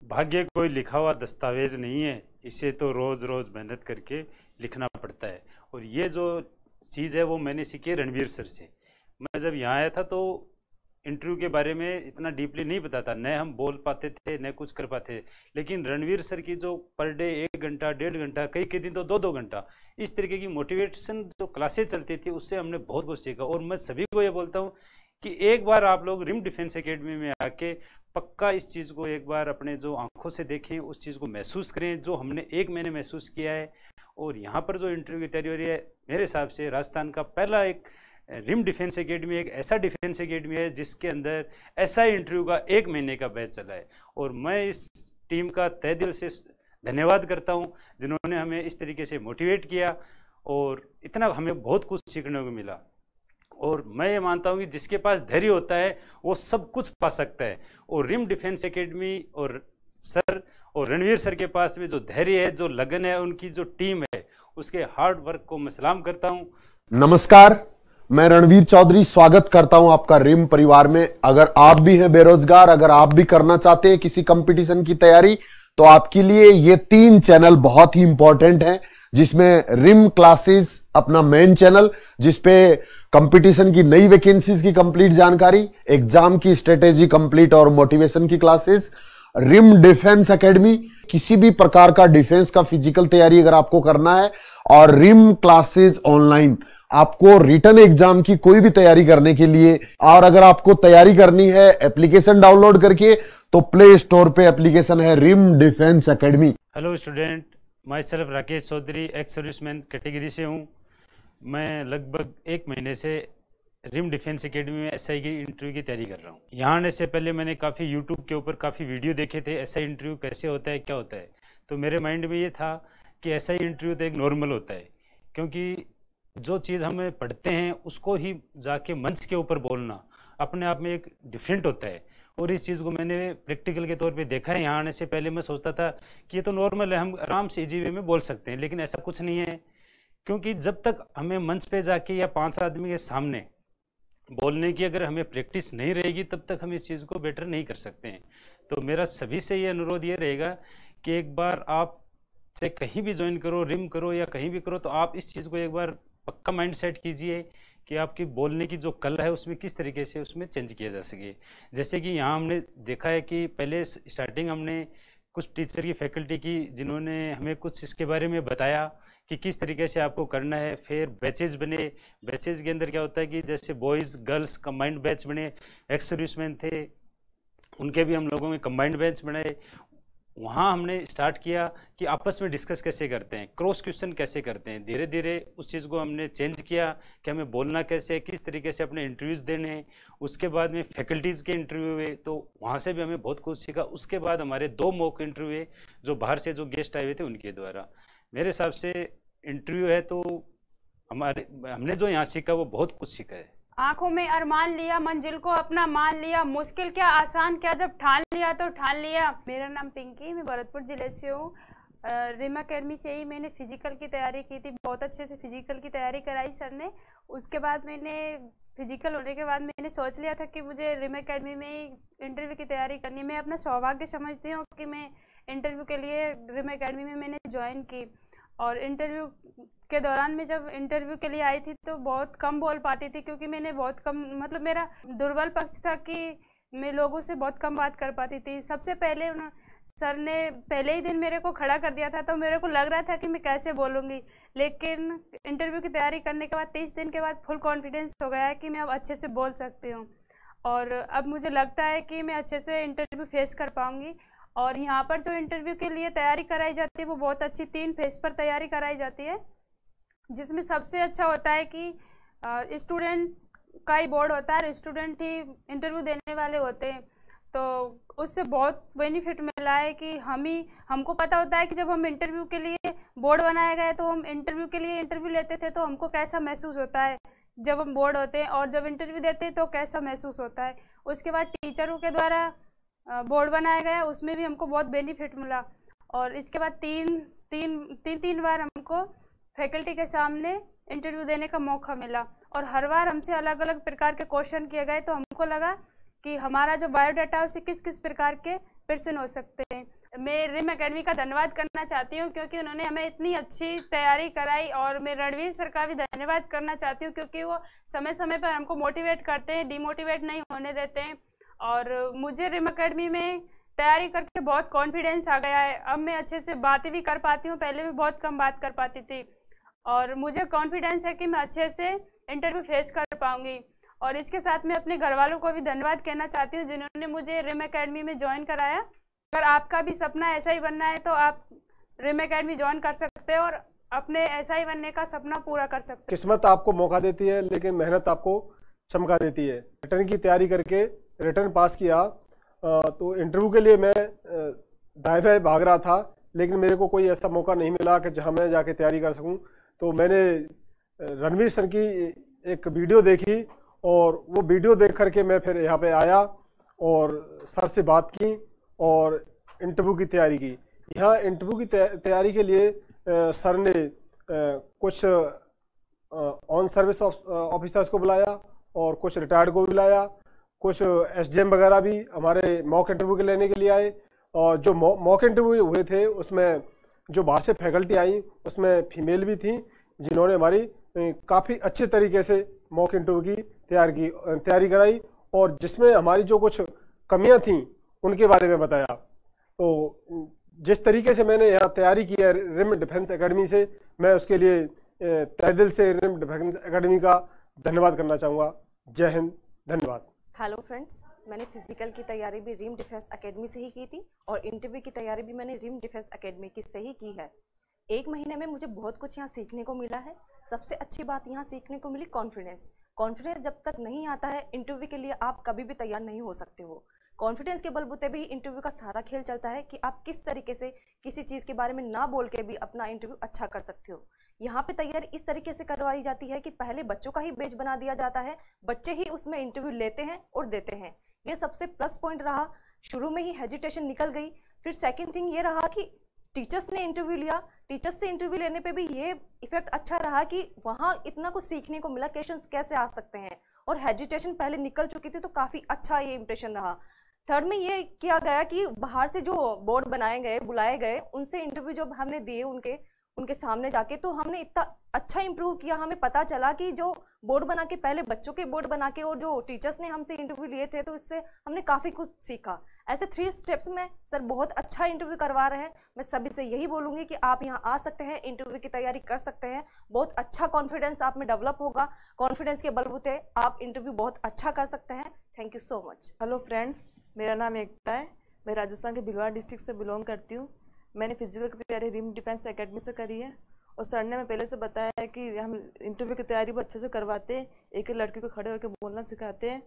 भाग्य कोई लिखा हुआ दस्तावेज नहीं है, इसे तो रोज रोज मेहनत करके लिखना पड़ता है। और ये जो चीज़ है वो मैंने सीखी है रणवीर सर से। मैं जब यहाँ आया था तो इंटरव्यू के बारे में इतना डीपली नहीं पता था, न हम बोल पाते थे न कुछ कर पाते। लेकिन रणवीर सर की जो पर डे 1 घंटा 1.5 घंटा, कई कई दिन तो 2-2 घंटा इस तरीके की मोटिवेशन जो क्लासेस चलती थी, उससे हमने बहुत कुछ सीखा। और मैं सभी को ये बोलता हूँ कि एक बार आप लोग रिम डिफेंस एकेडमी में आके पक्का इस चीज़ को एक बार अपने जो आंखों से देखें, उस चीज़ को महसूस करें जो हमने 1 महीने महसूस किया है। और यहाँ पर जो इंटरव्यू की तैयारी हो रही है, मेरे हिसाब से राजस्थान का पहला एक रिम डिफेंस एकेडमी एक ऐसा डिफेंस एकेडमी है जिसके अंदर ऐसा इंटरव्यू का 1 महीने का बैच चला है। और मैं इस टीम का तहे दिल से धन्यवाद करता हूँ जिन्होंने हमें इस तरीके से मोटिवेट किया और इतना हमें बहुत कुछ सीखने को मिला। और मैं ये मानता हूँ कि जिसके पास धैर्य होता है वो सब कुछ पा सकता है। और रिम डिफेंस एकेडमी और सर और रणवीर सर के पास में जो धैर्य है, जो लगन है, उनकी जो टीम है, उसके हार्ड वर्क को मैं सलाम करता हूँ। नमस्कार, मैं रणवीर चौधरी स्वागत करता हूं आपका रिम परिवार में। अगर आप भी हैं बेरोजगार, अगर आप भी करना चाहते हैं किसी कंपटीशन की तैयारी, तो आपके लिए ये 3 चैनल बहुत ही इंपॉर्टेंट हैं, जिसमें रिम क्लासेस अपना मेन चैनल, जिसपे कंपटीशन की नई वैकेंसीज की कंप्लीट जानकारी, एग्जाम की स्ट्रेटेजी कंप्लीट और मोटिवेशन की क्लासेस, रिम डिफेंस एकेडमी किसी भी प्रकार का डिफेंस का फिजिकल तैयारी अगर आपको करना है, और रिम क्लासेस ऑनलाइन आपको रिटन एग्जाम की कोई भी तैयारी करने के लिए। और अगर आपको तैयारी करनी है एप्लीकेशन डाउनलोड करके, तो प्ले स्टोर पे एप्लीकेशन है Rim Defence Academy. Hello student, my self Rakesh Chaudhary, ex serviceman category से हूँ। मैं लगभग 1 महीने से रिम डिफेंस एकेडमी में एसआई की इंटरव्यू की तैयारी कर रहा हूँ। यहाँ आने से पहले मैंने काफ़ी यूट्यूब के ऊपर काफ़ी वीडियो देखे थे, एसआई इंटरव्यू कैसे होता है, क्या होता है। तो मेरे माइंड में ये था कि एसआई इंटरव्यू तो एक नॉर्मल होता है, क्योंकि जो चीज़ हमें पढ़ते हैं उसको ही जाके मंच के ऊपर बोलना अपने आप में एक डिफरेंट होता है। और इस चीज़ को मैंने प्रैक्टिकल के तौर पे देखा है। यहाँ आने से पहले मैं सोचता था कि ये तो नॉर्मल है, हम आराम से इजी वे में बोल सकते हैं, लेकिन ऐसा कुछ नहीं है। क्योंकि जब तक हमें मंच पे जाके या 5 आदमी के सामने बोलने की अगर हमें प्रैक्टिस नहीं रहेगी, तब तक हम इस चीज़ को बेटर नहीं कर सकते हैं। तो मेरा सभी से ये अनुरोध ये रहेगा कि एक बार आप चाहे कहीं भी ज्वाइन करो, रिम करो या कहीं भी करो, तो आप इस चीज़ को एक बार पक्का माइंड सेट कीजिए कि आपकी बोलने की जो कला है उसमें किस तरीके से उसमें चेंज किया जा सके। जैसे कि यहाँ हमने देखा है कि पहले स्टार्टिंग हमने कुछ टीचर की फैकल्टी की जिन्होंने हमें कुछ इसके बारे में बताया कि किस तरीके से आपको करना है। फिर बैचेज बने, बैचेज के अंदर क्या होता है कि जैसे बॉयज़ गर्ल्स कंबाइंड बैच बने, एक्स सर्विसमैन थे उनके भी हम लोगों ने कंबाइंड बैच बनाए। वहाँ हमने स्टार्ट किया कि आपस में डिस्कस कैसे करते हैं, क्रॉस क्वेश्चन कैसे करते हैं। धीरे धीरे उस चीज़ को हमने चेंज किया कि हमें बोलना कैसे है, किस तरीके से अपने इंटरव्यूज़ देने हैं। उसके बाद में फैकल्टीज़ के इंटरव्यू हुए, तो वहाँ से भी हमें बहुत कुछ सीखा। उसके बाद हमारे 2 मॉक इंटरव्यू हुए जो बाहर से जो गेस्ट आए हुए थे उनके द्वारा। मेरे हिसाब से इंटरव्यू है तो हमने जो यहाँ सीखा वो बहुत कुछ सीखा है। आंखों में अरमान लिया, मंजिल को अपना मान लिया, मुश्किल क्या आसान क्या, जब ठान लिया तो ठान लिया। मेरा नाम पिंकी, मैं भरतपुर जिले से हूँ। रिम एकेडमी से ही मैंने फिजिकल की तैयारी की थी, बहुत अच्छे से फिजिकल की तैयारी कराई सर ने। उसके बाद मैंने फिजिकल होने के बाद मैंने सोच लिया था कि मुझे रिम एकेडमी में ही इंटरव्यू की तैयारी करनी है। मैं अपना सौभाग्य समझती हूँ कि मैं इंटरव्यू के लिए रिम एकेडमी में मैंने ज्वाइन की। और इंटरव्यू के दौरान में जब इंटरव्यू के लिए आई थी तो बहुत कम बोल पाती थी, क्योंकि मैंने बहुत कम, मतलब मेरा दुर्बल पक्ष था कि मैं लोगों से बहुत कम बात कर पाती थी। सबसे पहले सर ने पहले ही दिन मेरे को खड़ा कर दिया था, तो मेरे को लग रहा था कि मैं कैसे बोलूँगी। लेकिन इंटरव्यू की तैयारी करने के बाद 30 दिन के बाद फुल कॉन्फिडेंस हो गया है कि मैं अब अच्छे से बोल सकती हूँ। और अब मुझे लगता है कि मैं अच्छे से इंटरव्यू फेस कर पाऊँगी। और यहाँ पर जो इंटरव्यू के लिए तैयारी कराई जाती है वो बहुत अच्छी 3 फेज पर तैयारी कराई जाती है, जिसमें सबसे अच्छा होता है कि स्टूडेंट का ही बोर्ड होता है, स्टूडेंट ही इंटरव्यू देने वाले होते हैं। तो उससे बहुत बेनिफिट मिला है कि हमको पता होता है कि जब हम इंटरव्यू के लिए बोर्ड बनाया गया है तो हम इंटरव्यू के लिए इंटरव्यू लेते थे तो हमको कैसा महसूस होता है जब हम बोर्ड होते हैं, और जब इंटरव्यू देते हैं तो कैसा महसूस होता है। उसके बाद टीचरों के द्वारा बोर्ड बनाया गया, उसमें भी हमको बहुत बेनिफिट मिला। और इसके बाद तीन बार हमको फैकल्टी के सामने इंटरव्यू देने का मौका मिला, और हर बार हमसे अलग अलग प्रकार के क्वेश्चन किए गए। तो हमको लगा कि हमारा जो बायोडाटा है उसे किस किस प्रकार के पर्सन हो सकते हैं। मैं रिम एकेडमी का धन्यवाद करना चाहती हूँ क्योंकि उन्होंने हमें इतनी अच्छी तैयारी कराई, और मैं रणवीर सर का भी धन्यवाद करना चाहती हूँ क्योंकि वो समय समय पर हमको मोटिवेट करते हैं, डिमोटिवेट नहीं होने देते हैं। और मुझे रिम एकेडमी में तैयारी करके बहुत कॉन्फिडेंस आ गया है। अब मैं अच्छे से बातें भी कर पाती हूँ, पहले मैं बहुत कम बात कर पाती थी, और मुझे कॉन्फिडेंस है कि मैं अच्छे से इंटरव्यू फेस कर पाऊँगी। और इसके साथ मैं अपने घर वालों को भी धन्यवाद कहना चाहती हूँ जिन्होंने मुझे रिम एकेडमी में ज्वाइन कराया। अगर आपका भी सपना ऐसा ही बनना है तो आप रिम एकेडमी ज्वाइन कर सकते हैं और अपने ऐसा ही बनने का सपना पूरा कर सकते हैं। किस्मत आपको मौका देती है लेकिन मेहनत आपको चमका देती है। रिटर्न की तैयारी करके रिटर्न पास किया तो इंटरव्यू के लिए मैं दाएं बाएं भाग रहा था, लेकिन मेरे को कोई ऐसा मौका नहीं मिला कि जहां मैं जाके तैयारी कर सकूं। तो मैंने रणवीर सर की एक वीडियो देखी और वो वीडियो देख करके मैं फिर यहाँ पे आया और सर से बात की और इंटरव्यू की तैयारी की। यहाँ इंटरव्यू की तैयारी के लिए सर ने कुछ ऑन सर्विस ऑफिसर्स को बुलाया और कुछ रिटायर्ड को बुलाया, कुछ एसडीएम वगैरह भी हमारे मॉक इंटरव्यू के लेने के लिए आए। और जो मॉक इंटरव्यू हुए थे उसमें जो बाहर से फैकल्टी आई उसमें फीमेल भी थी जिन्होंने हमारी काफ़ी अच्छे तरीके से मॉक इंटरव्यू की तैयारी कराई और जिसमें हमारी जो कुछ कमियां थीं उनके बारे में बताया। तो जिस तरीके से मैंने यहाँ तैयारी की है रिम डिफेंस एकेडमी से, मैं उसके लिए तहे दिल से रिम डिफेंस एकेडमी का धन्यवाद करना चाहूँगा। जय हिंद, धन्यवाद। हेलो फ्रेंड्स, मैंने फिजिकल की तैयारी भी रिम डिफेंस एकेडमी से ही की थी और इंटरव्यू की तैयारी भी मैंने रिम डिफेंस एकेडमी की से ही की है। 1 महीने में मुझे बहुत कुछ यहाँ सीखने को मिला है। सबसे अच्छी बात यहाँ सीखने को मिली कॉन्फिडेंस। कॉन्फिडेंस जब तक नहीं आता है इंटरव्यू के लिए आप कभी भी तैयार नहीं हो सकते हो। कॉन्फिडेंस के बलबूते भी इंटरव्यू का सारा खेल चलता है कि आप किस तरीके से किसी चीज़ के बारे में ना बोल के भी अपना इंटरव्यू अच्छा कर सकते हो। यहाँ पे तैयारी इस तरीके से करवाई जाती है कि पहले बच्चों का ही बैच बना दिया जाता है, बच्चे ही उसमें इंटरव्यू लेते हैं और देते हैं। ये सबसे प्लस पॉइंट रहा। शुरू में ही हेजिटेशन निकल गई। फिर सेकंड थिंग ये रहा कि टीचर्स ने इंटरव्यू लिया, टीचर्स से इंटरव्यू लेने पे भी ये इफेक्ट अच्छा रहा कि वहाँ इतना कुछ सीखने को मिला, क्वेश्चंस कैसे आ सकते हैं, और हेजिटेशन पहले निकल चुकी थी तो काफ़ी अच्छा ये इंप्रेशन रहा। थर्ड में ये किया गया कि बाहर से जो बोर्ड बनाए गए, बुलाए गए, उनसे इंटरव्यू जब हमने दिए उनके सामने जाके, तो हमने इतना अच्छा इंप्रूव किया। हमें पता चला कि जो बोर्ड बना के पहले बच्चों के बोर्ड बना के और जो टीचर्स ने हमसे इंटरव्यू लिए थे, तो इससे हमने काफ़ी कुछ सीखा। ऐसे 3 स्टेप्स में सर बहुत अच्छा इंटरव्यू करवा रहे हैं। मैं सभी से यही बोलूँगी कि आप यहाँ आ सकते हैं, इंटरव्यू की तैयारी कर सकते हैं। बहुत अच्छा कॉन्फिडेंस आप में डेवलप होगा। कॉन्फिडेंस के बलबूते आप इंटरव्यू बहुत अच्छा कर सकते हैं। Thank you so much. Hello friends, मेरा नाम एकता है। मैं राजस्थान के भिलवाड़ा डिस्ट्रिक्ट से बिलोंग करती हूँ। मैंने फिजिकल की तैयारी रिम डिफेंस एकेडमी से करी है और सर ने मैं पहले से बताया है कि हम इंटरव्यू की तैयारी बहुत अच्छे से करवाते हैं। एक लड़की को खड़े होकर बोलना सिखाते हैं।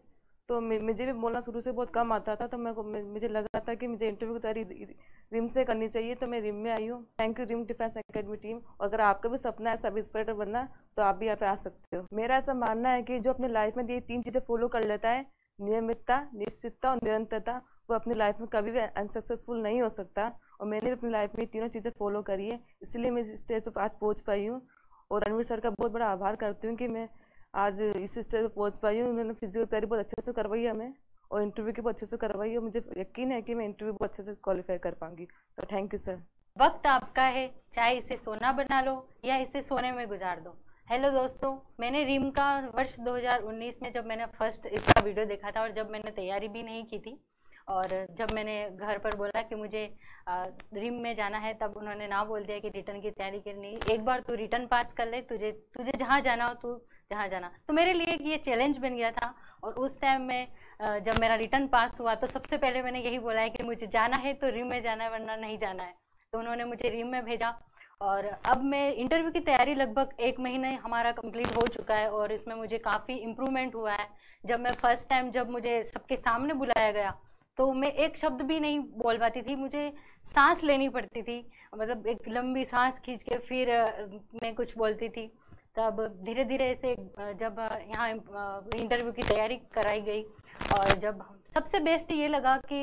तो मुझे भी बोलना शुरू से बहुत कम आता था, तो मुझे लगा था कि मुझे इंटरव्यू की तैयारी रिम से करनी चाहिए, तो मैं रिम में आई हूँ। Thank you Rim Defence Academy team. अगर आपका भी सपना है सब इंस्पेक्टर बनना, तो आप भी यहाँ पे आ सकते हो। मेरा ऐसा मानना है कि जो अपनी लाइफ में ये 3 चीज़ें फॉलो कर लेता है, नियमितता, निश्चितता और निरंतरता, वो अपनी लाइफ में कभी भी अनसक्सेसफुल नहीं हो सकता। और मैंने भी अपनी लाइफ में तीनों चीज़ें फॉलो करी है, इसलिए मैं इस स्टेज पर आज पहुँच पाई हूँ। और रणवीर सर का बहुत बड़ा आभार करती हूँ कि मैं आज इस स्टेज पर पहुँच पाई हूँ। उन्होंने फिजिकल तैयारी बहुत अच्छे से करवाई है हमें और इंटरव्यू की बहुत अच्छे से करवाई है। मुझे यकीन है कि मैं इंटरव्यू बहुत अच्छे से क्वालिफाई कर पाऊंगी। तो थैंक यू सर। वक्त आपका है, चाहे इसे सोना बना लो या इसे सोने में गुजार दो। हेलो दोस्तों, मैंने रिम का वर्ष 2019 में जब मैंने फर्स्ट इसका वीडियो देखा था और जब मैंने तैयारी भी नहीं की थी और जब मैंने घर पर बोला कि मुझे रिम में जाना है, तब उन्होंने ना बोल दिया कि रिटर्न की तैयारी करनी, एक बार तू रिटर्न पास कर ले, तुझे जहाँ जाना हो तू जहाँ जाना। तो मेरे लिए ये चैलेंज बन गया था। और उस टाइम में जब मेरा रिटर्न पास हुआ तो सबसे पहले मैंने यही बोला है कि मुझे जाना है तो रिम में जाना है, वरना नहीं जाना है। तो उन्होंने मुझे रिम में भेजा और अब मैं इंटरव्यू की तैयारी लगभग 1 महीने हमारा कंप्लीट हो चुका है और इसमें मुझे काफ़ी इम्प्रूवमेंट हुआ है। जब मैं फर्स्ट टाइम जब मुझे सबके सामने बुलाया गया तो मैं एक शब्द भी नहीं बोल पाती थी, मुझे सांस लेनी पड़ती थी, मतलब एक लंबी सांस खींच के फिर मैं कुछ बोलती थी। तब धीरे धीरे से जब यहाँ इंटरव्यू की तैयारी कराई गई और जब सबसे बेस्ट ये लगा कि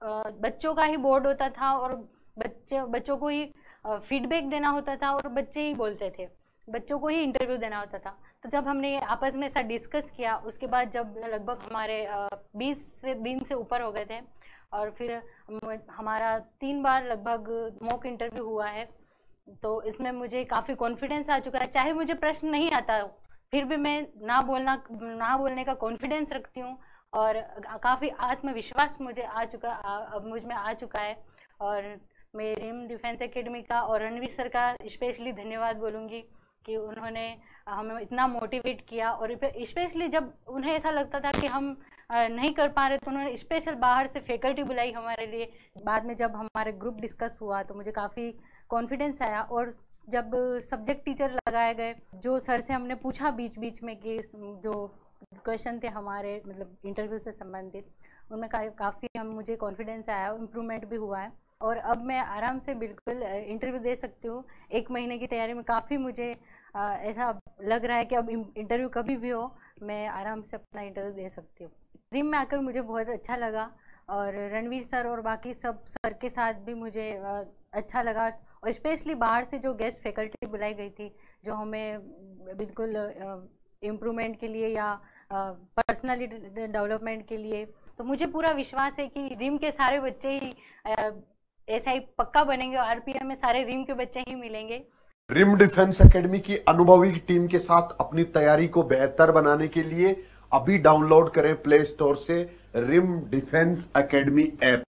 बच्चों का ही बोर्ड होता था और बच्चों को ही फीडबैक देना होता था और बच्चे ही बोलते थे, बच्चों को ही इंटरव्यू देना होता था। तो जब हमने आपस में ऐसा डिस्कस किया, उसके बाद जब लगभग हमारे 20 दिन से ऊपर हो गए थे, और फिर हमारा 3 बार लगभग मॉक इंटरव्यू हुआ है। तो इसमें मुझे काफ़ी कॉन्फिडेंस आ चुका है, चाहे मुझे प्रश्न नहीं आता हो फिर भी मैं ना बोलने का कॉन्फिडेंस रखती हूँ और काफ़ी आत्मविश्वास अब मुझ में आ चुका है। और मैं रिम डिफेंस एकेडमी का और रणवीर सर का स्पेशली धन्यवाद बोलूँगी कि उन्होंने हमें इतना मोटिवेट किया। और स्पेशली जब उन्हें ऐसा लगता था कि हम नहीं कर पा रहे तो उन्होंने स्पेशल बाहर से फैकल्टी बुलाई हमारे लिए। बाद में जब हमारे ग्रुप डिस्कस हुआ तो मुझे काफ़ी कॉन्फिडेंस आया। और जब सब्जेक्ट टीचर लगाए गए, जो सर से हमने पूछा बीच बीच में कि जो क्वेश्चन थे हमारे मतलब इंटरव्यू से संबंधित, उनमें काफ़ी मुझे कॉन्फिडेंस आया, इम्प्रूवमेंट भी हुआ है। और अब मैं आराम से बिल्कुल इंटरव्यू दे सकती हूँ। 1 महीने की तैयारी में काफ़ी मुझे ऐसा लग रहा है कि अब इंटरव्यू कभी भी हो मैं आराम से अपना इंटरव्यू दे सकती हूँ। रिम में आकर मुझे बहुत अच्छा लगा और रणवीर सर और बाकी सब सर के साथ भी मुझे अच्छा लगा। और स्पेशली बाहर से जो गेस्ट फैकल्टी बुलाई गई थी जो हमें बिल्कुल इम्प्रूवमेंट के लिए या पर्सनैलिटी डेवलपमेंट के लिए, तो मुझे पूरा विश्वास है कि रिम के सारे बच्चे ही ऐसा ही पक्का बनेंगे और आरपीएम में सारे रिम के बच्चे ही मिलेंगे। रिम डिफेंस एकेडमी की अनुभवी टीम के साथ अपनी तैयारी को बेहतर बनाने के लिए अभी डाउनलोड करें प्ले स्टोर से रिम डिफेंस एकेडमी ऐप।